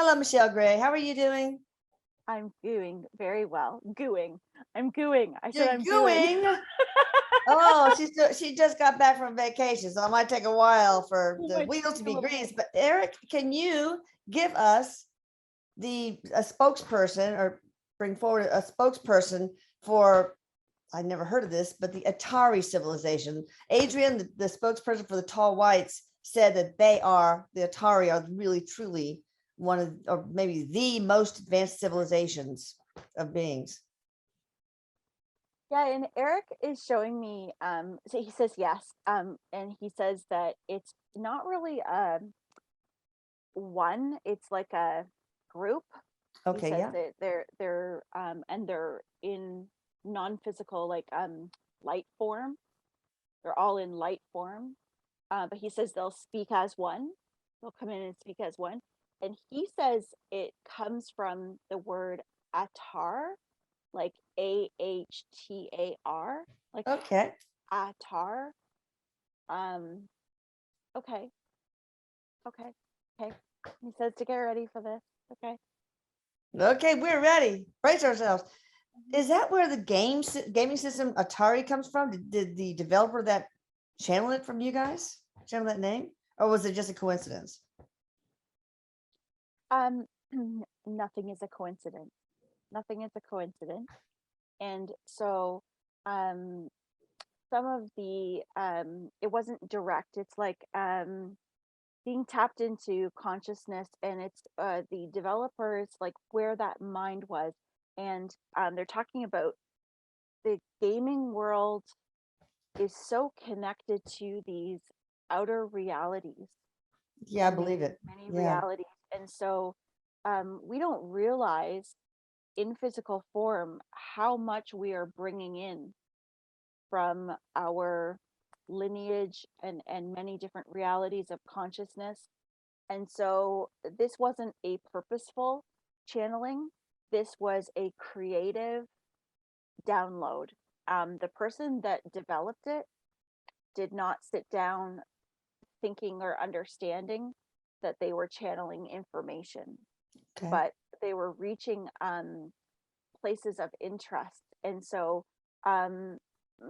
Hello, Michelle Gray. How are you doing? I'm gooing very well. Gooing. I'm gooing. I said You're I'm gooing. gooing. Oh, she just got back from vacation, so it might take a while for the wheels to be greased. But Eric, can you give us a spokesperson or bring forward a spokesperson for, I never heard of this, but the Atari civilization. Adrian, the spokesperson for the Tall Whites, said that the Atari are really truly one of, or maybe the most advanced civilizations of beings. Yeah, and Eric is showing me so he says yes. And he says that it's not really one, it's like a group. He Okay, says yeah. that they're in non-physical like light form. They're all in light form. But he says they'll speak as one. They'll come in and speak as one. And he says it comes from the word atar, like Ahtar, like Okay. atar. Um, okay, okay, okay. He says to get ready for this. Okay. Okay, we're ready. Brace ourselves. Is that where the gaming system Atari comes from? Did the developer that channel it from you guys? Channel that name? Or was it just a coincidence? Um, Nothing is a coincidence. Nothing is a coincidence. And so, um, some of the it wasn't direct. It's like being tapped into consciousness, and it's the developers like where that mind was, and they're talking about the gaming world is so connected to these outer realities Yeah, I and these believe it. many Yeah. realities, and so we don't realize in physical form how much we are bringing in from our lineage and many different realities of consciousness. And so this wasn't a purposeful channeling, this was a creative download. The person that developed it did not sit down thinking or understanding that they were channeling information, Okay. but they were reaching places of interest. And so um,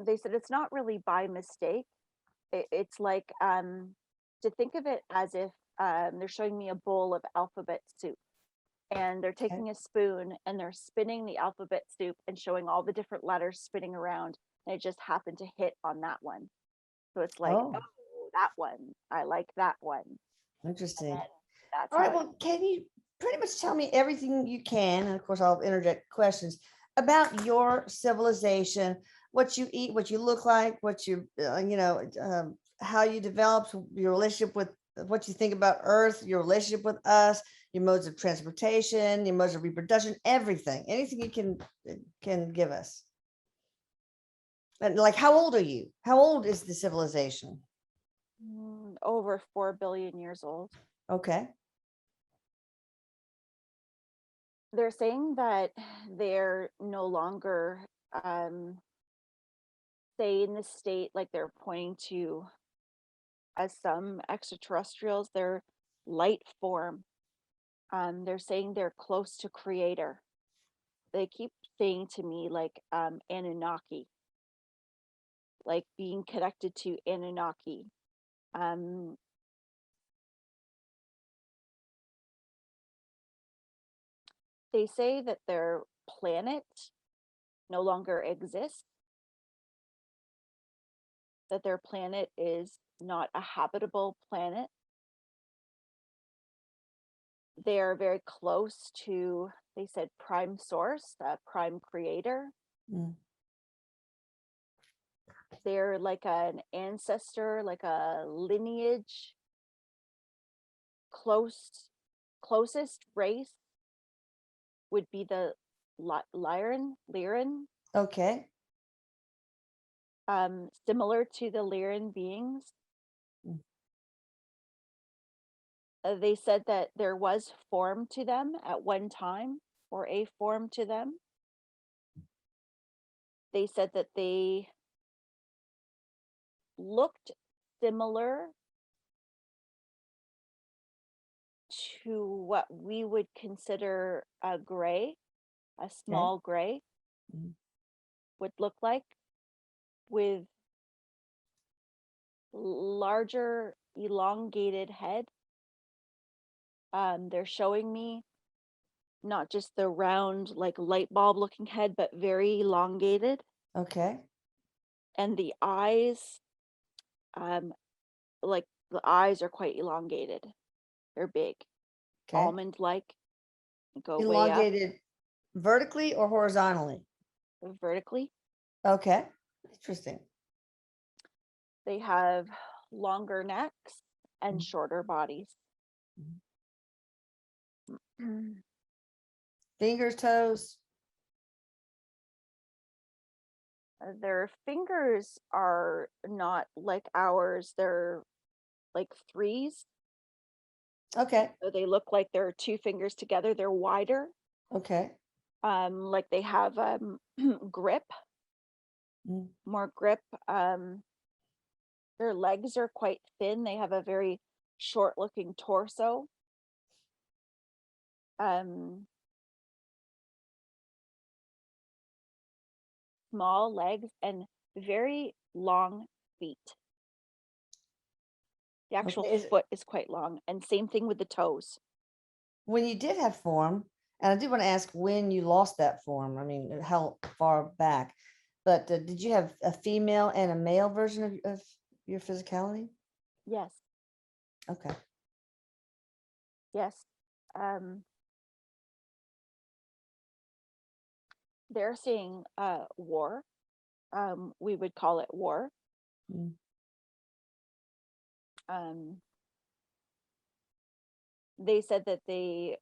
they said it's not really by mistake. It's like to think of it as if they're showing me a bowl of alphabet soup, and they're Okay. taking a spoon and they're spinning the alphabet soup and showing all the different letters spinning around, and it just happened to hit on that one. So it's like, Oh, oh, that one, I like that one. And interesting. then that's All how right. it. Well, can you pretty much tell me everything you can? And of course, I'll interject questions about your civilization, what you eat, what you look like, what how you developed your relationship with what you think about Earth, your relationship with us, your modes of transportation, your modes of reproduction, everything, anything you can give us. And like, how old are you? How old is the civilization? Over 4 billion years old. Okay. They're saying that they're no longer, say, in the state, like they're pointing to as some extraterrestrials, they're light form. They're saying they're close to creator. They keep saying to me like Anunnaki, like being connected to Anunnaki. Um, they say that their planet no longer exists, that their planet is not a habitable planet. They're very close to, they said, prime source, prime creator. Mm. They're like an ancestor, like a lineage, closest race would be the Lyran, Okay. similar to the Lyran beings. Mm. They said that there was form to them at one time, or a form to them. They said that they looked similar to what we would consider a gray, a Okay. small gray Mhm. would look like, with larger elongated head. They're showing me not just the round, like light bulb looking head, but very elongated. Okay. And the eyes, um, like the eyes are quite elongated. They're big, Okay. almond like, go way up Elongated vertically or horizontally? vertically. Okay. Interesting. They have longer necks and Mhm. shorter bodies. Mhm. Mm. Fingers, toes. Their fingers are not like ours. They're like threes. Okay. So they look like they're two fingers together. They're wider. Okay. Like they have grip, Mm. more grip. Their legs are quite thin. They have a very short looking torso. Um, Small legs and very long feet. The actual Okay. foot is quite long, and same thing with the toes. When you did have form, and I do want to ask when you lost that form, I mean, how far back, but did you have a female and a male version of your physicality? Yes, Okay. yes. Um, they're seeing war. We would call it war. Mm. Um, they said that they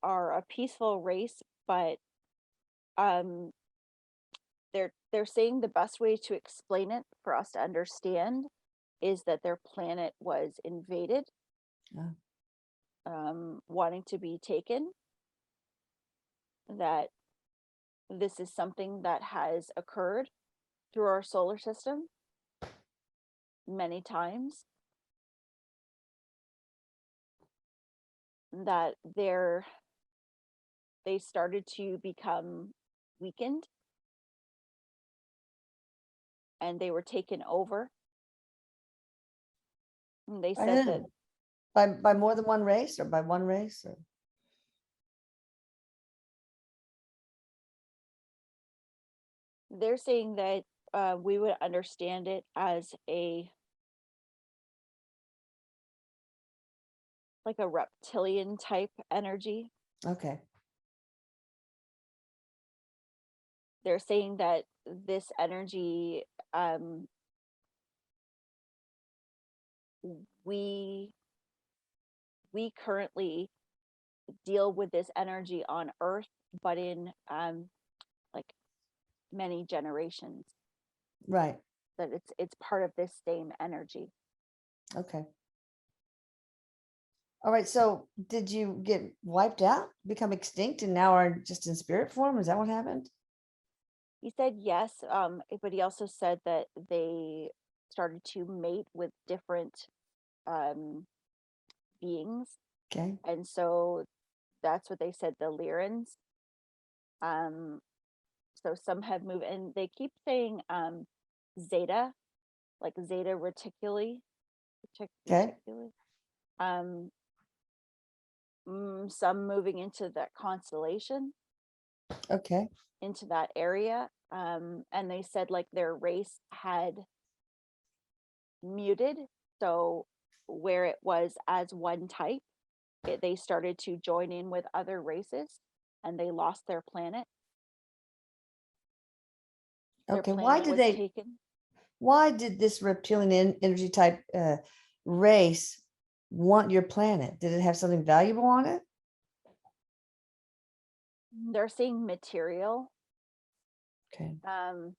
are a peaceful race, but um, they're saying the best way to explain it for us to understand is that their planet was invaded, Yeah. wanting to be taken. That this is something that has occurred through our solar system many times. That they started to become weakened and they were taken over. And they By said that who? By more than one race or by one race? Or? they're saying that we would understand it as a like a reptilian type energy. Okay. They're saying that this energy, um, we we currently deal with this energy on Earth, but in like many generations. Right. That it's part of this same energy. Okay. All right. So did you get wiped out, become extinct, and now are just in spirit form? Is that what happened? He said yes, but he also said that they started to mate with different um, beings, Okay. and so that's what they said, the Lyrans. Um, so some have moved, and they keep saying Zeta, like Zeta Reticuli, Okay. reticuli. Um, some moving into that constellation, Okay. into that area. And they said like their race had muted. So where it was as one type, they started to join in with other races and they lost their planet. Their Okay. planet was taken. Why did this reptilian energy type race want your planet? Did it have something valuable on it? They're seeing material. Okay. Um,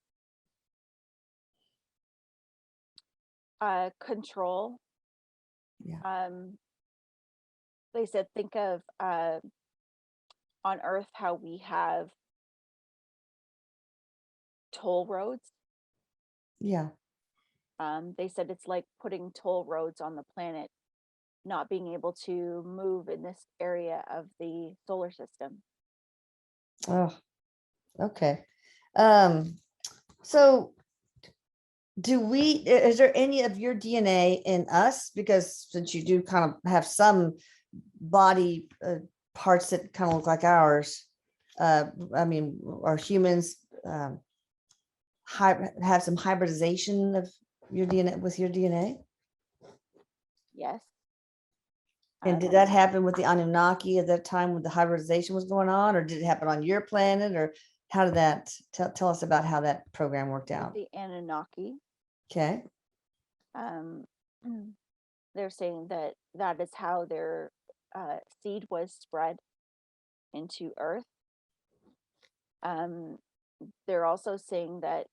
Control. Yeah. They said, think of on Earth how we have toll roads. Yeah. They said it's like putting toll roads on the planet not being able to move in this area of the solar system. Oh, okay. So is there any of your DNA in us? Because since you do kind of have some body parts that kind of look like ours, I mean, are humans have some hybridization of your DNA with your DNA? Yes. And did that happen with the Anunnaki at that time when the hybridization was going on, or did it happen on your planet, or how did that tell us about how that program worked out? The Anunnaki. Okay. They're saying that that is how their seed was spread into Earth. They're also saying that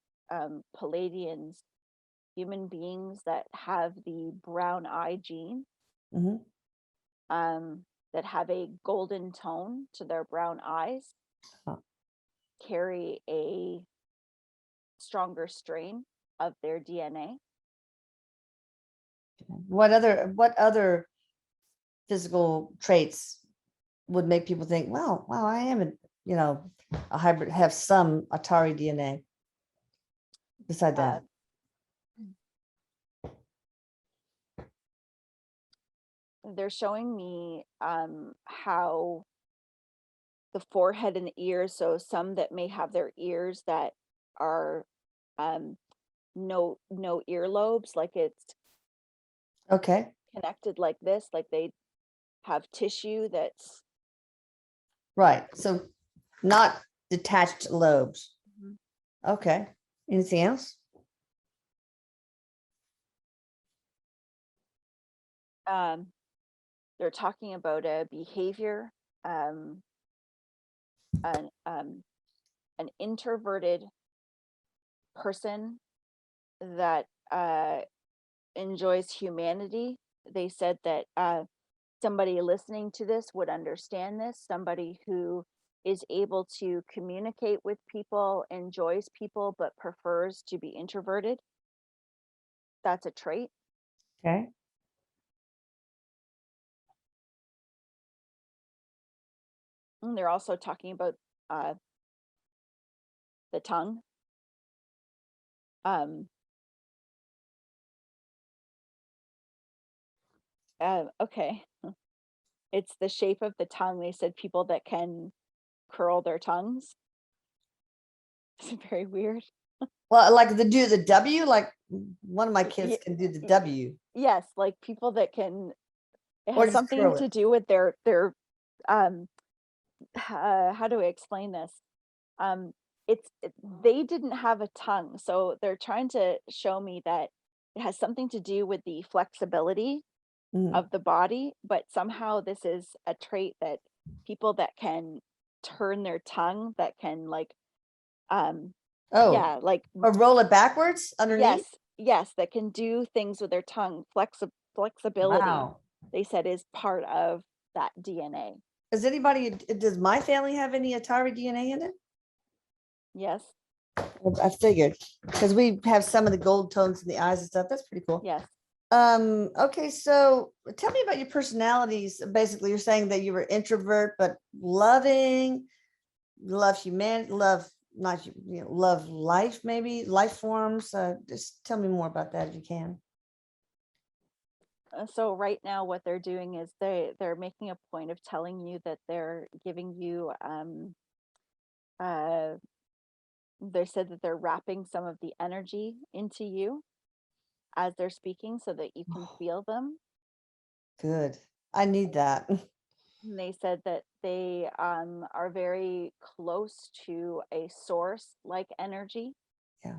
Palladians, human beings that have the brown eye gene, Mhm. that have a golden tone to their brown eyes, Oh. carry a stronger strain of their DNA. What other physical traits would make people think, wow, I am a hybrid, have some Atari DNA beside that? They're showing me how the forehead and the ears, so some that may have their ears that are no earlobes, like it's Okay. connected like this, like they have tissue that's Right. So not detached lobes. Okay. Anything else? they're talking about a behavior, an introverted person that enjoys humanity. They said that somebody listening to this would understand this. Somebody who is able to communicate with people, enjoys people, but prefers to be introverted. That's a trait. Okay. And they're also talking about the tongue. Okay. It's the shape of the tongue. They said people that can curl their tongues. It's very weird. Well, like do the W, like one of my kids can do the W. Yes, like people that can, it Or has just something curl to it. do with their how do I explain this? They didn't have a tongue, so they're trying to show me that it has something to do with the flexibility Mhm. of the body, but somehow this is a trait that people that can turn their tongue, that can like Oh, yeah, like or roll it backwards underneath? yes, that can do things with their tongue. Flexibility, Wow. they said, is part of that DNA. Does my family have any Atari DNA in it? Yes, I figured, because we have some of the gold tones in the eyes and stuff. That's pretty cool. yes. Okay, so tell me about your personalities. Basically, you're saying that you were introvert, but loving, love humanity, love not love life, maybe life forms. Just tell me more about that if you can. So right now what they're doing is they're making a point of telling you that they're giving you uh they said that they're wrapping some of the energy into you as they're speaking so that you can feel them. Good. I need that. And they said that they are very close to a source like energy. Yeah.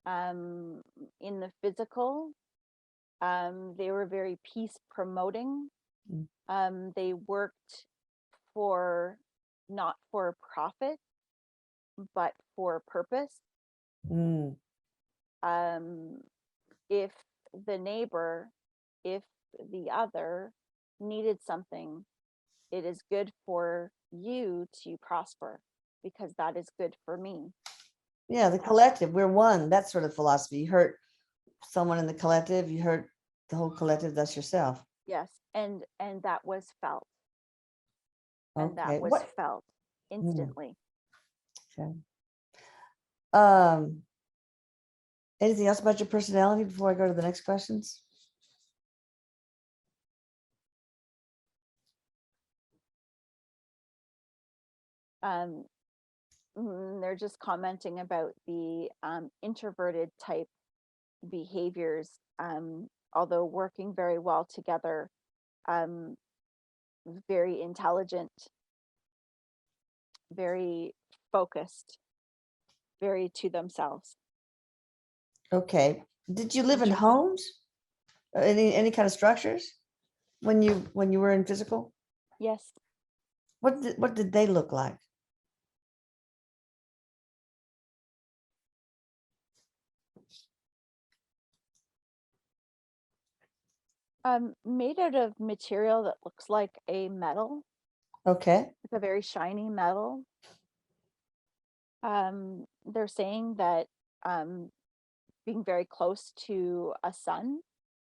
In the physical, they were very peace promoting. They worked for not for profit, but for purpose. Mm. If the neighbor, if the other needed something, it is good for you to prosper because that is good for me. Yeah, the collective, we're one. That sort of philosophy. You hurt someone in the collective, you hurt the whole collective, that's yourself. Yes, and that was felt, and that Okay. was What? felt Hmm, instantly. okay. Um, Anything else about your personality before I go to the next questions? Um, they're just commenting about the introverted type behaviors, although working very well together, um, very intelligent, very focused, very to themselves. Okay. Did you live in Introvert. homes? Any kind of structures when you were in physical? Yes. What did they look like? Made out of material that looks like a metal, Okay. like a very shiny metal. They're saying that um, being very close to a sun,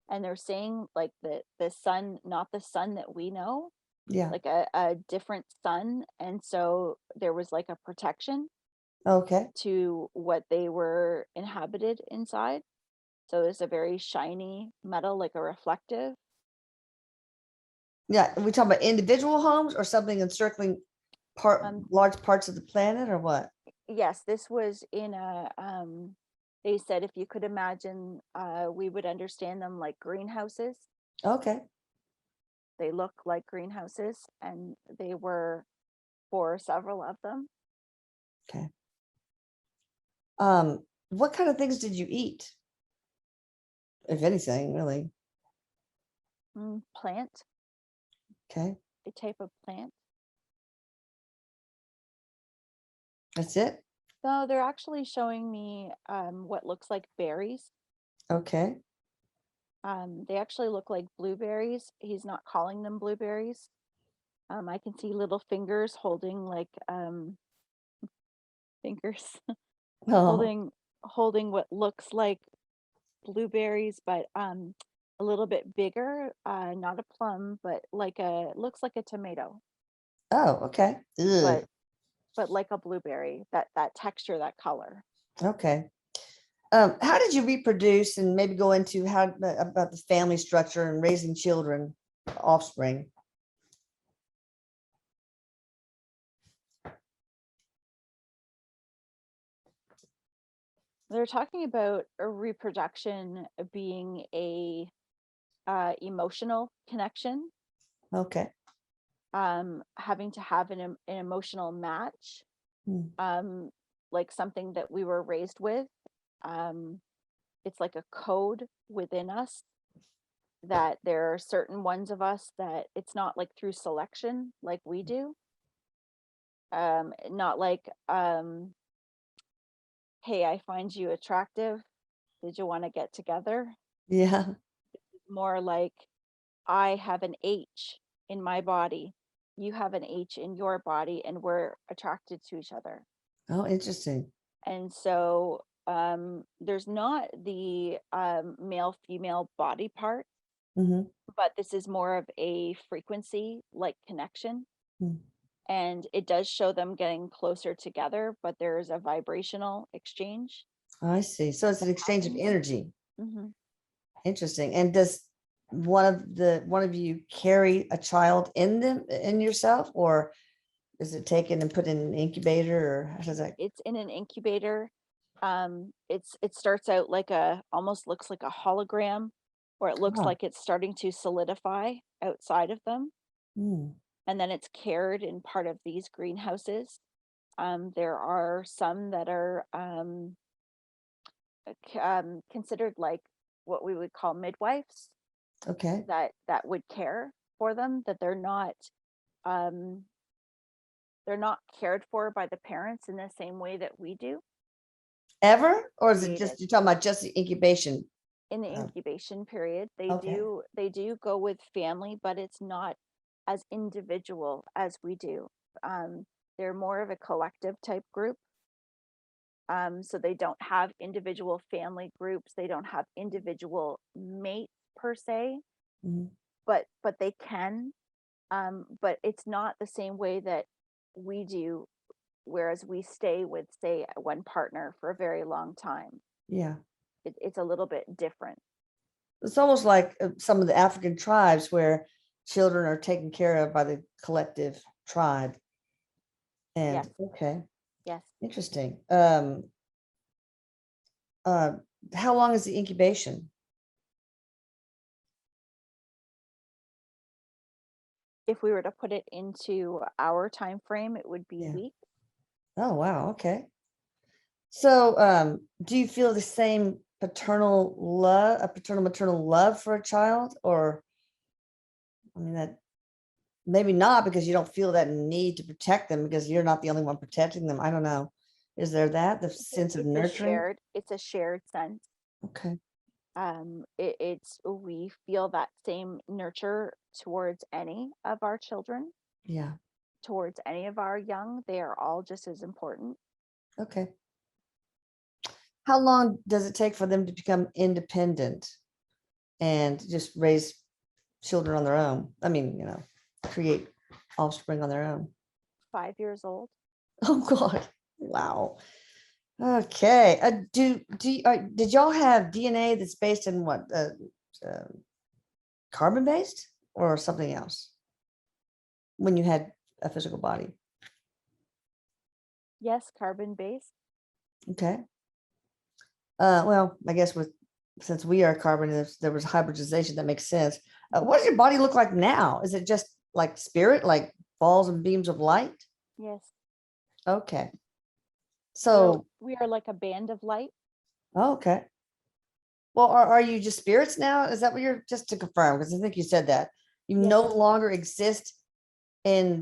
and they're saying like the sun, not the sun that we know, Yeah. like a different sun, and so there was like a protection Okay. to what they were inhabited inside. So it's a very shiny metal, like a reflective. Yeah. We talking about individual homes or something encircling Um, large parts of the planet or what? yes, this was in a they said if you could imagine, we would understand them like greenhouses. Okay. They look like greenhouses, and they were for several of them. Okay. What kind of things did you eat? If anything, really. Plant, Okay. a type of plant. That's it. So they're actually showing me what looks like berries. Okay. They actually look like blueberries. He's not calling them blueberries. I can see little fingers holding like fingers Oh, holding what looks like blueberries, but a little bit bigger. Not a plum, but like a looks like a tomato, oh, okay. but Ugh. like a blueberry. That texture, that color. Okay. How did you reproduce and maybe go into about the family structure and raising children, offspring? They're talking about a reproduction being a emotional connection, Okay. having to have an emotional match, Hmm. um, like something that we were raised with. Um, it's like a code within us that there are certain ones of us that it's not like through selection like we do. Not like, hey, I find you attractive. Did you want to get together? Yeah. More like, I have an H in my body. You have an H in your body, and we're attracted to each other. Oh, interesting. And so there's not the male female body part, Hmm. but this is more of a frequency like connection. And it does show them getting closer together, but there's a vibrational exchange I see. So it's an that exchange of happens. energy. Hmm. Interesting. And does one of you carry a child in yourself, or is it taken and put in an incubator, or how does that? It's in an incubator. It starts out like a almost looks like a hologram, or it looks Oh, like it's starting to solidify outside of them, hmm, and then it's cared in part of these greenhouses. There are some that are considered like what we would call midwives okay. that would care for them. That um, they're not cared for by the parents in the same way that we do. Ever, or is it Created just you're talking about just the incubation? in the Uh, incubation period. okay. They do go with family, but it's not as individual as we do. Um, they're more of a collective type group. So they don't have individual family groups. They don't have individual mates per se. Mhm. but they can, but it's not the same way that we do, whereas we stay with, say, one partner for a very long time. Yeah. It's a little bit different. It's almost like some of the African tribes where children are taken care of by the collective tribe. And Yes, okay, yes. interesting. Uh, how long is the incubation? If we were to put it into our time frame, it would be Yeah. weeks. Oh, wow. Okay. So, do you feel the same paternal love, a paternal maternal love for a child, or I mean that maybe not because you don't feel that need to protect them because you're not the only one protecting them. I don't know. Is there that the sense of nurturing? It's a shared sense. Okay. It's we feel that same nurture towards any of our children, Yeah. towards any of our young. They are all just as important. Okay. How long does it take for them to become independent and just raise children on their own? I mean, create offspring on their own. 5 years old. Oh God. Wow. Okay. Did y'all have DNA that's based in what? Uh, Carbon based or something else when you had a physical body? Yes, carbon based. Okay. Well, I guess since we are carbon, there was hybridization, that makes sense. What does your body look like now? Is it just like spirit, like balls and beams of light? Yes. Okay. We're So, we are like a band of light. okay. Well, are you just spirits now? Is that what you're, just to confirm? Because I think you said that you Yes. no longer exist on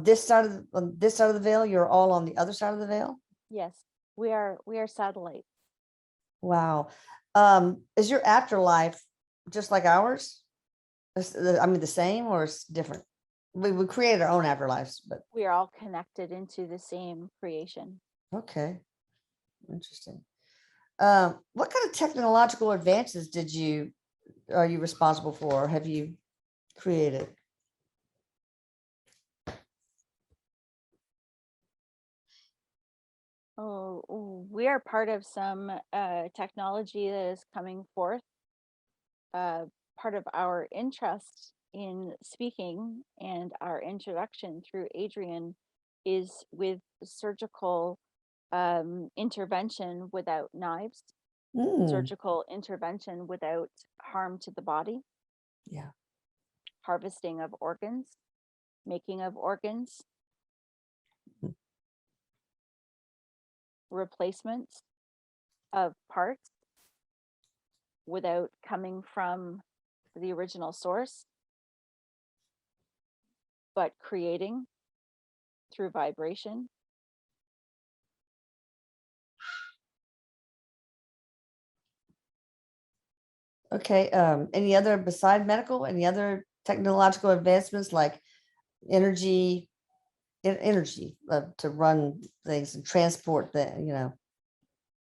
this side of the veil. You're all on the other side of the veil. Yes. We are satellite. Wow. Is your afterlife just like ours? I mean, the same or it's different? We created our own afterlives, but We are all connected into the same creation. okay, interesting. What kind of technological advances are you responsible for? Or have you created? Oh, we are part of some technology that is coming forth. Part of our interest in speaking and our introduction through Adrian is with surgical intervention without knives, Mm, surgical intervention without harm to the body, yeah. harvesting of organs, making of organs, Mm. replacements of parts without coming from the original source, but creating through vibration. Okay. Any other beside medical? Any other technological advancements like energy, energy to run things and transport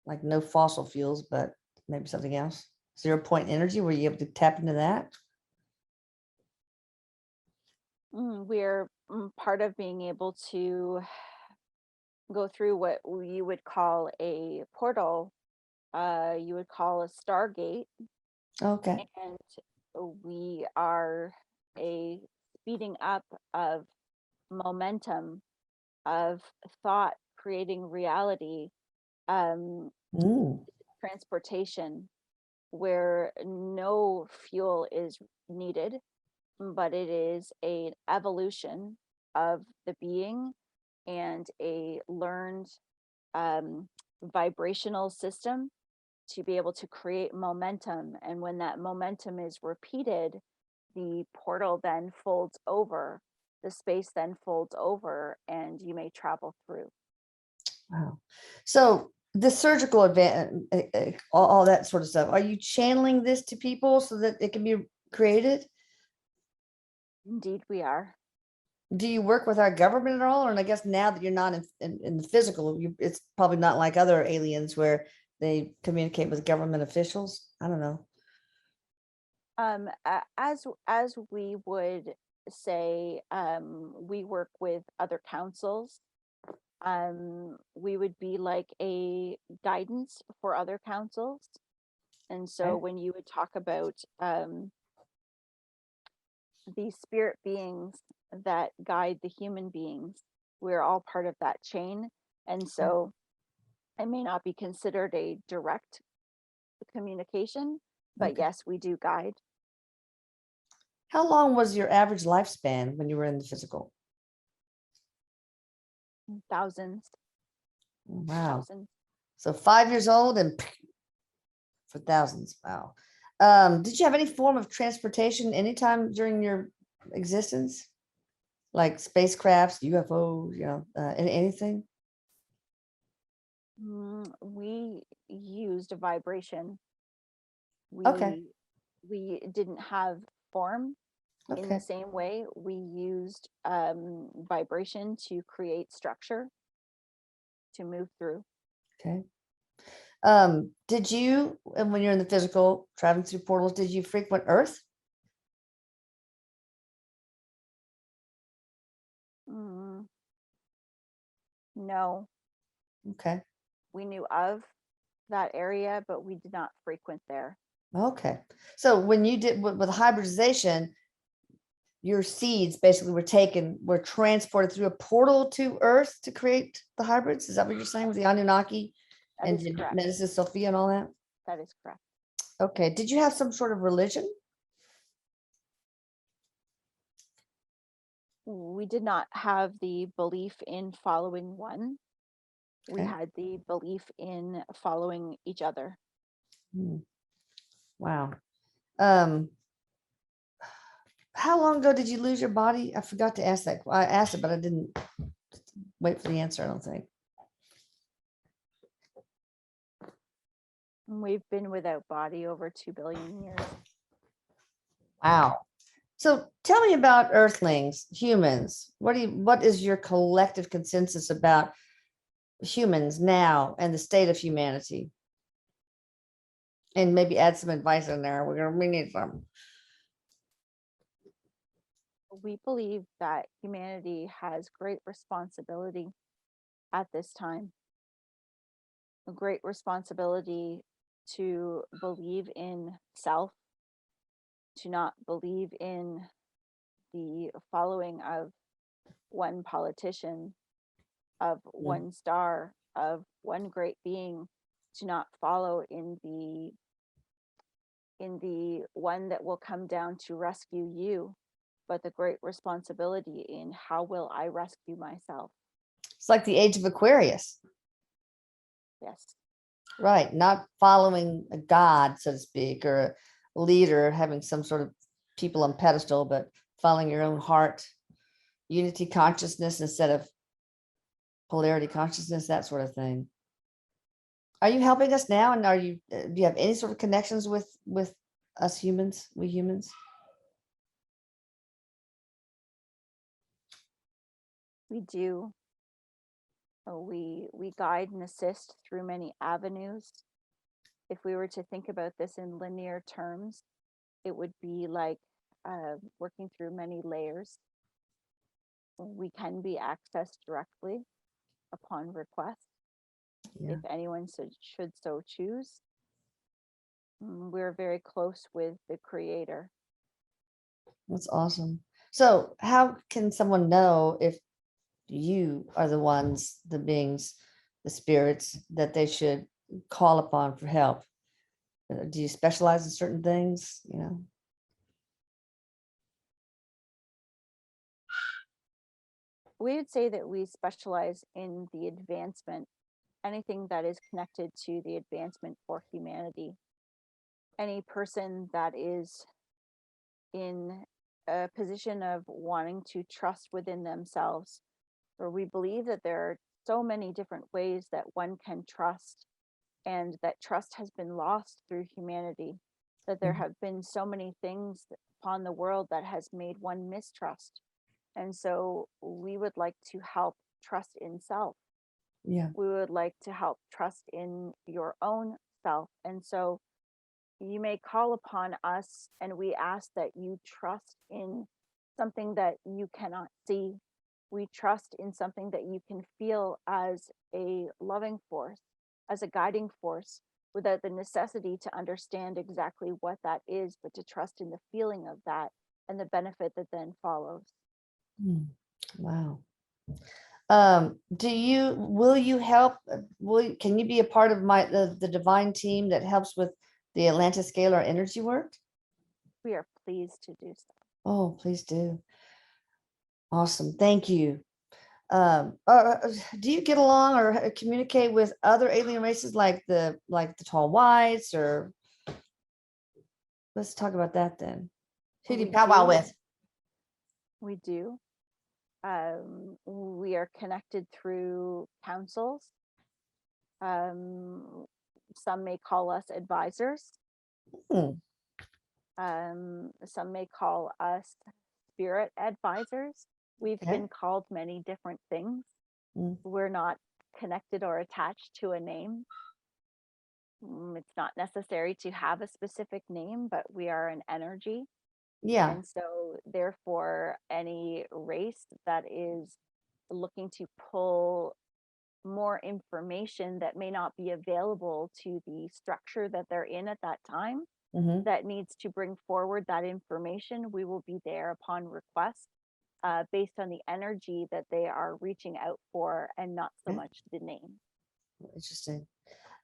like no fossil fuels, but maybe something else. 0 point energy. Were you able to tap into that? We're part of being able to go through what you would call a portal, you would call a stargate, Okay. and we are a speeding up of momentum of thought creating reality, um, Mm, transportation where no fuel is needed, but it is an evolution of the being and a learned um, vibrational system to be able to create momentum. And when that momentum is repeated, the portal then folds over, the space then folds over, and you may travel through. wow. So the surgical advance, all that sort of stuff. Are you channeling this to people so that it can be created? Indeed, we are. Do you work with our government at all? And I guess now that you're not in the physical, it's probably not like other aliens where they communicate with government officials. I don't know. As we would say, we work with other councils. We would be like a guidance for other councils. And so Okay. when you would talk about the spirit beings that guide the human beings, we're all part of that chain. And Okay. so it may not be considered a direct communication, but Okay. yes, we do guide. How long was your average lifespan when you were in the physical? Thousands, Wow. thousands. So 5 years old and for thousands. Wow. Did you have any form of transportation anytime during your existence? Like spacecrafts, UFOs, anything? We used a vibration. Okay. We didn't have form in the Okay. same way. We used vibration to create structure to move through. Okay. Did you, and when you're in the physical, traveling through portals, did you frequent Earth? Mm, no, Okay. we knew of that area, but we did not frequent there. Okay. So when you did with hybridization, your seeds basically were transported through a portal to Earth to create the hybrids. Is that what you're saying with the Anunnaki That and is correct. Genesis Sophia and all that? That is correct. Okay. Did you have some sort of religion? We did not have the belief in following one. We Okay. had the belief in following each other. Hmm. Wow. Um, how long ago did you lose your body? I forgot to ask that. I asked it, but I didn't wait for the answer, I don't think. We've been without body over 2 billion years. Wow. So tell me about Earthlings, humans. What is your collective consensus about humans now and the state of humanity? And maybe add some advice in there. We need some. We believe that humanity has great responsibility at this time, a great responsibility to believe in self, to not believe in the following of one politician, of Yeah. one star, of one great being, to not follow in the one that will come down to rescue you, but the great responsibility in how will I rescue myself. It's like the age of Aquarius, Yes. right? Not following a god, so to speak, or a leader, having some sort of people on pedestal, but following your own heart, unity consciousness instead of polarity consciousness, that sort of thing. Are you helping us now? And do you have any sort of connections with us humans, we humans? We do. We guide and assist through many avenues. If we were to think about this in linear terms, it would be like working through many layers. We can be accessed directly upon request Yeah, if anyone should so choose. We're very close with the creator. that's awesome. So how can someone know if you are the ones, the beings, the spirits that they should call upon for help? Do you specialize in certain things? We would say that we specialize in the advancement, anything that is connected to the advancement for humanity. Any person that is in a position of wanting to trust within themselves, where we believe that there are so many different ways that one can trust, and that trust has been lost through humanity, that there Mhm. have been so many things upon the world that has made one mistrust. And so we would like to help trust in self. Yeah. We would like to help trust in your own self. And so you may call upon us, and we ask that you trust in something that you cannot see. We trust in something that you can feel as a loving force, as a guiding force, without the necessity to understand exactly what that is, but to trust in the feeling of that and the benefit that then follows. Wow. Will you help, can you be a part of the divine team that helps with the Atlantis scalar energy work? We are pleased to do so. Oh, please do. Awesome. Thank you. Do you get along or communicate with other alien races like the tall whites, or let's talk about that then. Who do you We powwow do. with? We do. We are connected through councils. Some may call us advisors. Hmm. Some may call us spirit advisors. We've Okay. been called many different things. Mm. We're not connected or attached to a name. It's not necessary to have a specific name, but we are an energy. Yeah. And so, therefore, any race that is looking to pull more information that may not be available to the structure that they're in at that time, Mhm. that needs to bring forward that information, we will be there upon request, based on the energy that they are reaching out for, and not so Okay. much the name. Interesting.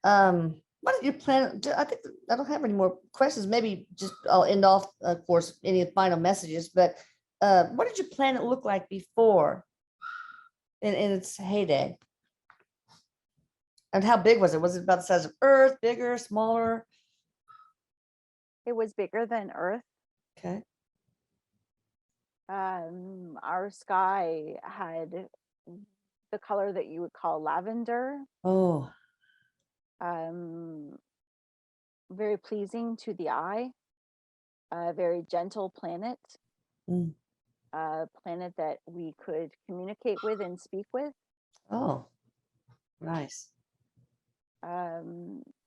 What did you plan? I think I don't have any more questions. Maybe just I'll end off, of course, any final messages, but what did your planet look like before in its heyday? And how big was it? Was it about the size of Earth, bigger, smaller? It was bigger than Earth. Okay. Our sky had the color that you would call lavender, Oh, um, very pleasing to the eye, a very gentle planet, mm. a planet that we could communicate with and speak with. Oh, nice.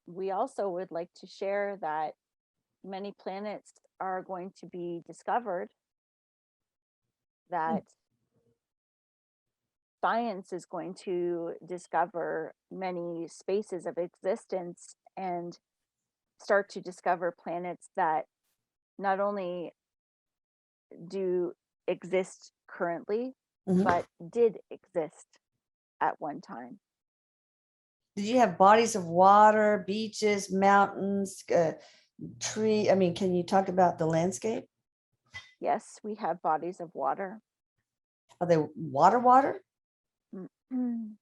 We also would like to share that many planets are going to be discovered, Mm. that science is going to discover many spaces of existence and start to discover planets that not only do exist currently, Mhm. but did exist at one time. Did you have bodies of water, beaches, mountains, tree? I mean, can you talk about the landscape? Yes, we have bodies of water. Are they water? Mm.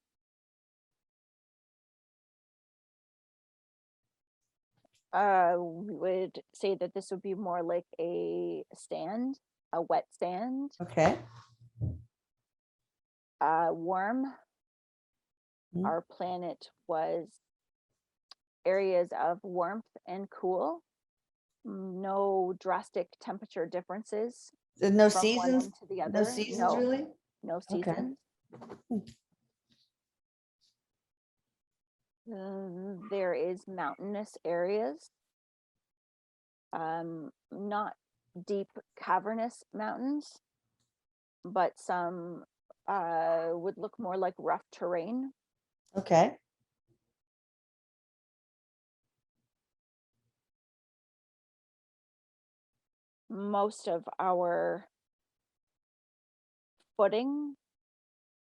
We would say that this would be more like a stand, a wet sand, Okay. warm. Mm. Our planet was areas of warmth and cool. No drastic temperature differences No from one seasons? end to the No other. seasons, No, really? no Okay. seasons. There is mountainous areas, not deep cavernous mountains, but some would look more like rough terrain. Okay. Most of our footing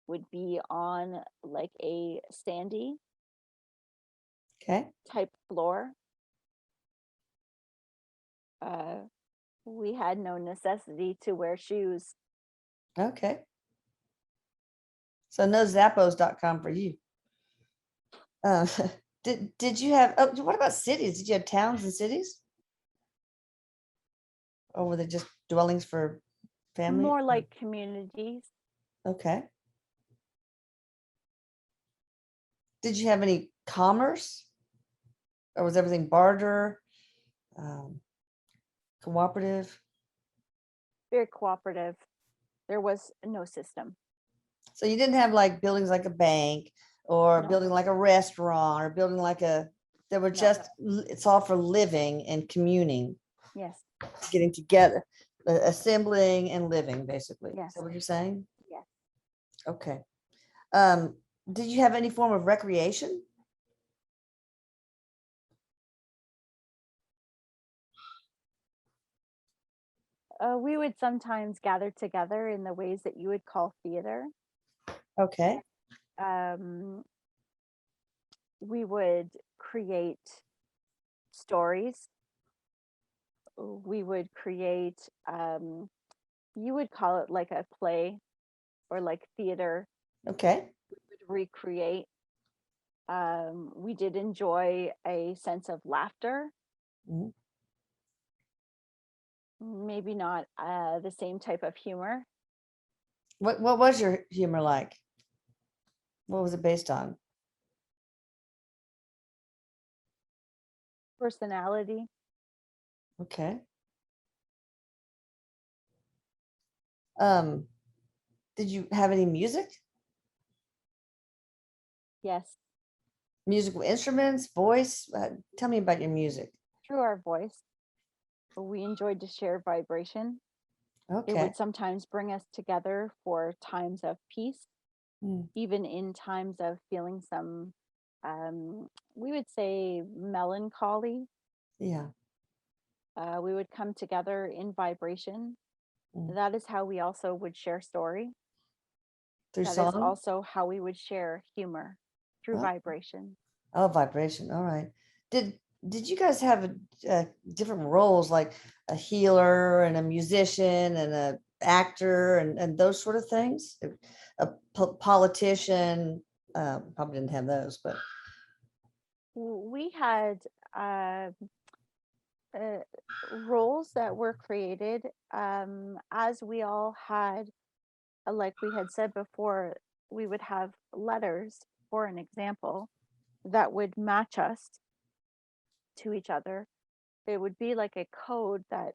would be on like a sandy Okay. type floor. We had no necessity to wear shoes. Okay. So no zappos.com for you. Uh, did you have, oh, what about cities? Did you have towns and cities? Or were they just dwellings for family? More like communities. Okay. Did you have any commerce? Or was everything barter, um, cooperative? Very cooperative. There was no system. So you didn't have like buildings like a bank or No, building like a restaurant or building like a They were No. just, it's all for living and communing, Yes. getting together, assembling and living, basically. Is Yes. that what you're saying? Yes. Okay. Did you have any form of recreation? We would sometimes gather together in the ways that you would call theater. Okay. We would create stories. We would create, you would call it like a play or like theater. Okay. We would recreate. We did enjoy a sense of laughter. Mhm. Maybe not the same type of humor. What was your humor like? What was it based on? Personality. Okay. Um, did you have any music? Yes. Musical instruments, voice? Tell me about your music. Through our voice. We enjoyed to share vibration. It Okay. would sometimes bring us together for times of peace, Mm, even in times of feeling some, we would say, melancholy. yeah. We would come together in vibration. Mm. That is how we also would share story. Through That is song? also how we would share humor through Oh, vibration. oh, vibration. All right. Did you guys have different roles, like a healer and a musician and a actor and those sort of things? A politician, probably didn't have those, but We had uh, uh, roles that were created as we all had, like we had said before, we would have letters, for an example, that would match us to each other. It would be like a code that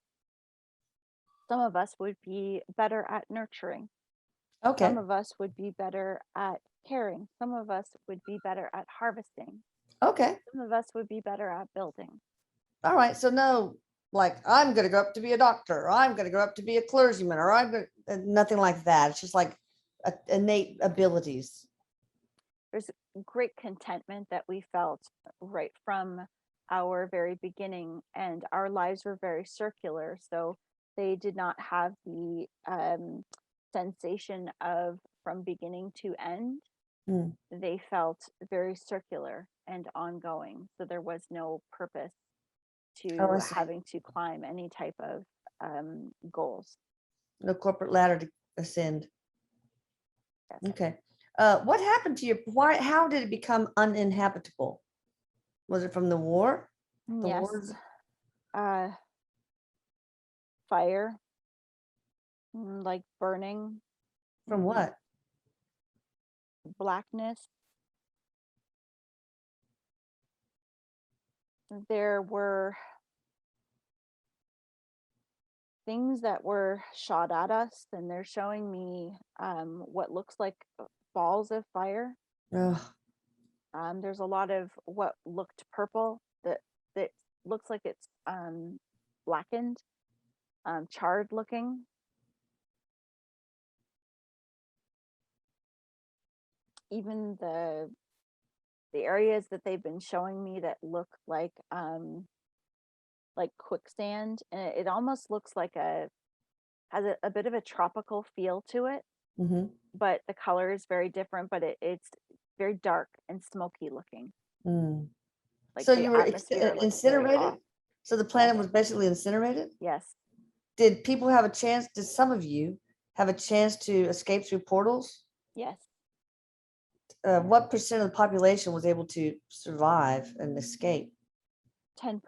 some of us would be better at nurturing. Some okay. of us would be better at caring. Some of us would be better at harvesting. Okay. Some of us would be better at building. All right. So no, like I'm going to grow up to be a doctor, or I'm going to grow up to be a clergyman, or I'm going nothing like that. It's just like innate abilities. There's great contentment that we felt right from our very beginning, and our lives were very circular. So they did not have the sensation of from beginning to end. Mm. They felt very circular and ongoing. So there was no purpose Oh, I to see. having to climb any type of goals. No corporate ladder to ascend. Yes. Okay. What happened to you? Why? How did it become uninhabitable? Was it from the war? The Yes. wars Uh, fire, like burning, from mm, what? blackness. There were things that were shot at us, and they're showing me what looks like balls of fire. Oh, There's a lot of what looked purple that looks like it's blackened, charred looking. Even the areas that they've been showing me that look like quicksand, and it almost looks like has a bit of a tropical feel to it, mm-hmm. but the color is very different, but it's very dark and smoky looking. Mm. Like So the you were atmosphere looks very incinerated? off. So the Yes. planet was basically incinerated? Yes. Did people have a chance? Did some of you have a chance to escape through portals? Yes. What percent of the population was able to survive and escape? 10%.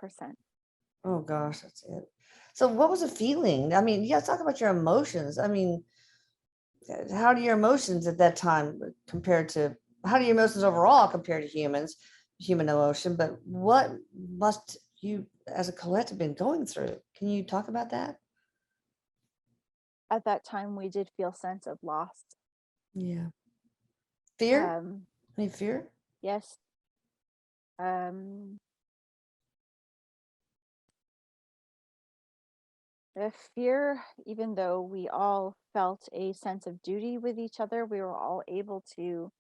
Oh gosh, that's it. So what was the feeling? I mean, yeah, talk about your emotions. I mean, how do your emotions at that time compared to how do your emotions overall compare to human emotion? But what must you as a collective been going through? Can you talk about that? At that time, we did feel sense of loss. Yeah. Fear? Um, Any fear? yes. Um, The fear, even though we all felt a sense of duty with each other, we were all able to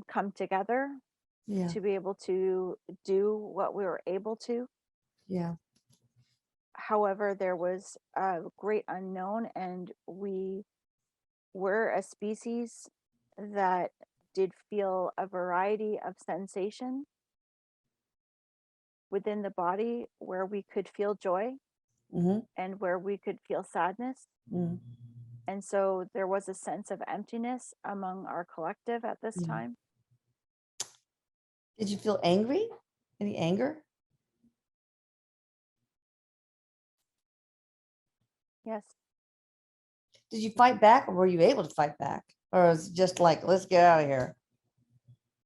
come together Yeah. to be able to do what we were able to. Yeah. However, there was a great unknown, and we were a species that did feel a variety of sensation within the body, where we could feel joy Mm-hmm. and where we could feel sadness. Mm-hmm. And so there was a sense of emptiness among our collective at this Yeah. time. Did you feel angry? Any anger? Yes, Did you fight back, or were you able to fight back? Or was it just like, let's get out of here?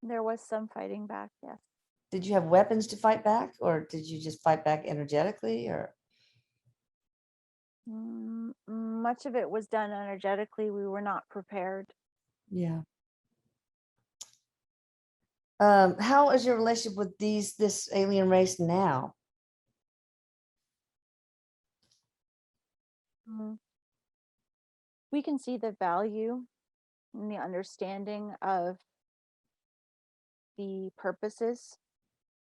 there was some fighting back. Yes. Did you have weapons to fight back, or did you just fight back energetically? Or Much of it was done energetically. We were not prepared. yeah. How is your relationship with this alien race now? Mm. We can see the value and the understanding of the purposes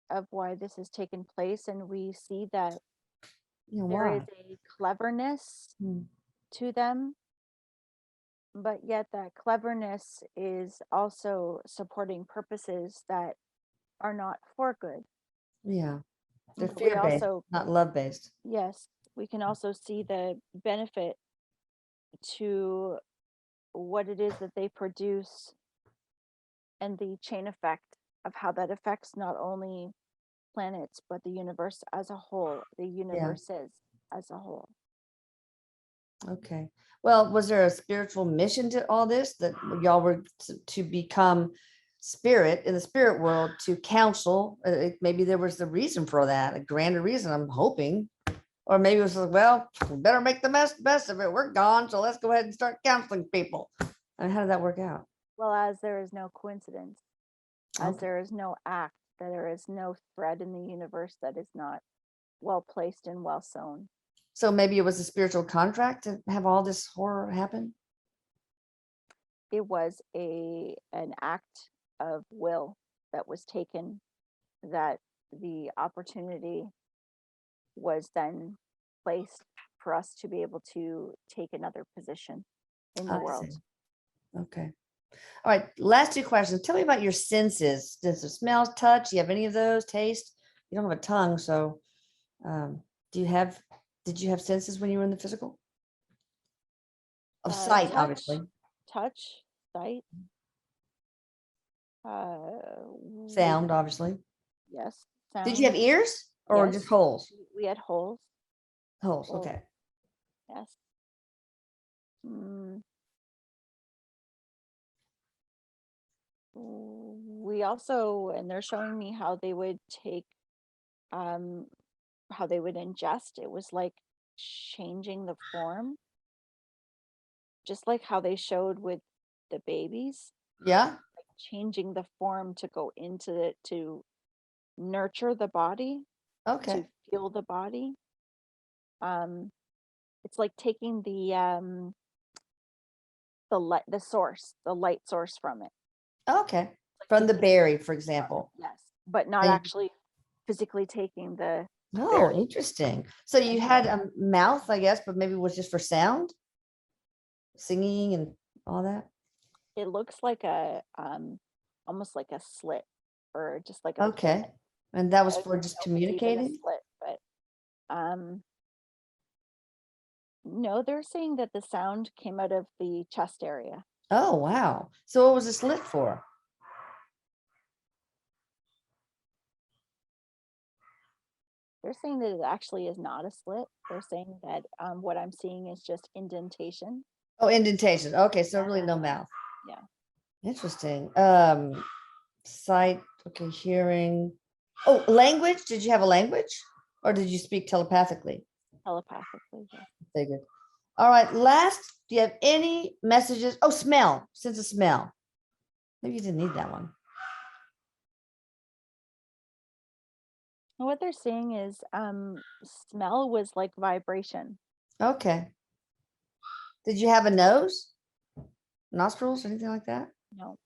of why this has taken place, and we see that there is Why? a cleverness Hmm. to them, but yet that cleverness is also supporting purposes that are not for good. Yeah, they're But we fear-based, also, not love-based. yes, we can also see the benefit to what it is that they produce and the chain effect of how that affects not only planets, but the universe as a whole, the Yeah. universes as a whole. Okay. Well, was there a spiritual mission to all this, that y'all were to become spirit in the spirit world to counsel? Maybe there was the reason for that, a grander reason, I'm hoping. Or maybe it was like, well, we better make the best of it. We're gone, so let's go ahead and start counseling people. And how did that work out? Well, as there is no coincidence, as Okay. there is no act, that there is no thread in the universe that is not well placed and well sewn. So maybe it was a spiritual contract to have all this horror happen? It was an act of will that was taken, that the opportunity was then placed for us to be able to take another position in the I world. see. Okay. All right. Last two questions. Tell me about your senses. Does it smell, touch? Do you have any of those? Taste? You don't have a tongue, so um, do you have? Did you have senses when you were in the physical? Of sight, Touch, obviously. touch, sight, uh, Sound, obviously. yes, Did you have sound, ears or just yes. holes? We had holes, Holes. holes, Okay. yes. Mm, we also, and they're showing me how they would take, um, how they would ingest. It was like changing the form, just like how they showed with the babies, Yeah. changing the form to go into it, to nurture the body, to Okay. feel the body. Um, it's like taking the source, the light source from it. Okay. Like From the taking berry, for from it, example. yes, but not And actually physically taking the no, berry interesting. So and you had pulling. a mouth, I guess, but maybe it was just for sound, singing and all that. It looks like a almost like a slit, or just like a pin. Okay. And that was I for don't just know if it's even a communicating? slit, but no, they're saying that the sound came out of the chest area. Oh, wow. So what was this lit for? They're saying that it actually is not a slit. They're saying that what I'm seeing is just indentation. Oh, indentation. Okay, so Yeah. really no mouth. Yeah. Interesting. Sight, okay, hearing. Oh, language. Did you have a language or did you speak telepathically? Telepathically. Yes. Figured. All right, last, do you have any messages? Oh, smell, sense of smell. Maybe you didn't need that one. And what they're saying is smell was like vibration. Okay. Did you have a nose, nostrils, anything like that? No.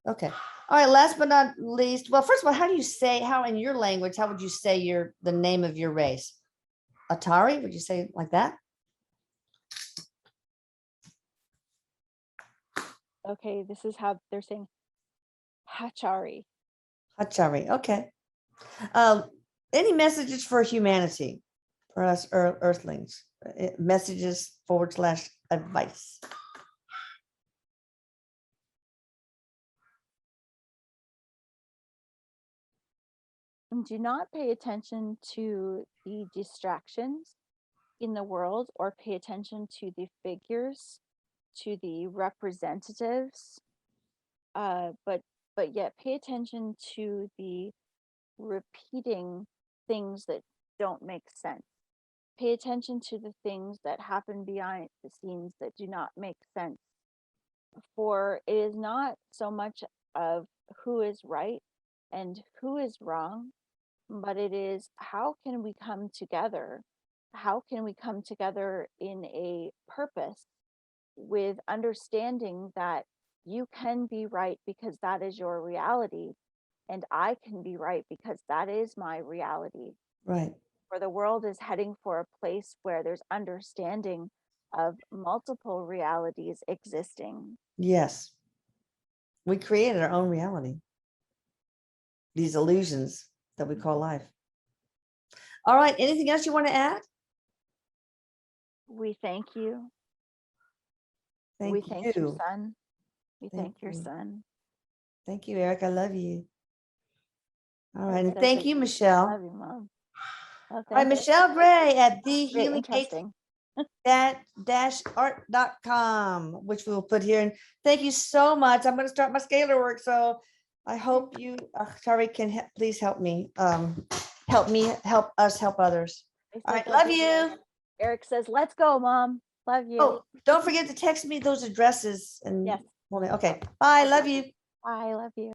Okay. All right. Last but not least, well, first of all, how in your language, how would you say the name of your race? Atari? Would you say it like that? Okay, this is how they're saying Hachari. Hachari. Okay. Any messages for humanity, for us earthlings? Messages / advice. And do not pay attention to the distractions in the world or pay attention to the figures, to the representatives, but yet pay attention to the repeating things that don't make sense. Pay attention to the things that happen behind the scenes that do not make sense. For it is not so much of who is right and who is wrong, but it is how can we come together? How can we come together in a purpose with understanding that you can be right because that is your reality, and I can be right because that is my reality. Right. For the world is heading for a place where there's understanding of multiple realities existing. Yes. We created our own reality. These illusions that we call life. All right. Anything else you want to add? We thank you. Thank We thank your you. son. We Thank thank your you. son. Thank you, Eric. I love you. All right. It And says thank that you, you Michelle. love you, Mom. Oh, All right, thank you. Michelle Gray at Very thehealinggates interesting. art.com, which we will put here. And thank you so much. I'm going to start my scalar work. So I hope you, Ahatari, can please help me. Help us, help others. They All said right. they'll Love be you. there. Eric says, let's go, Mom. Love you. Oh, don't forget to text me those addresses. And Yes. okay. Bye. Love you. I love you.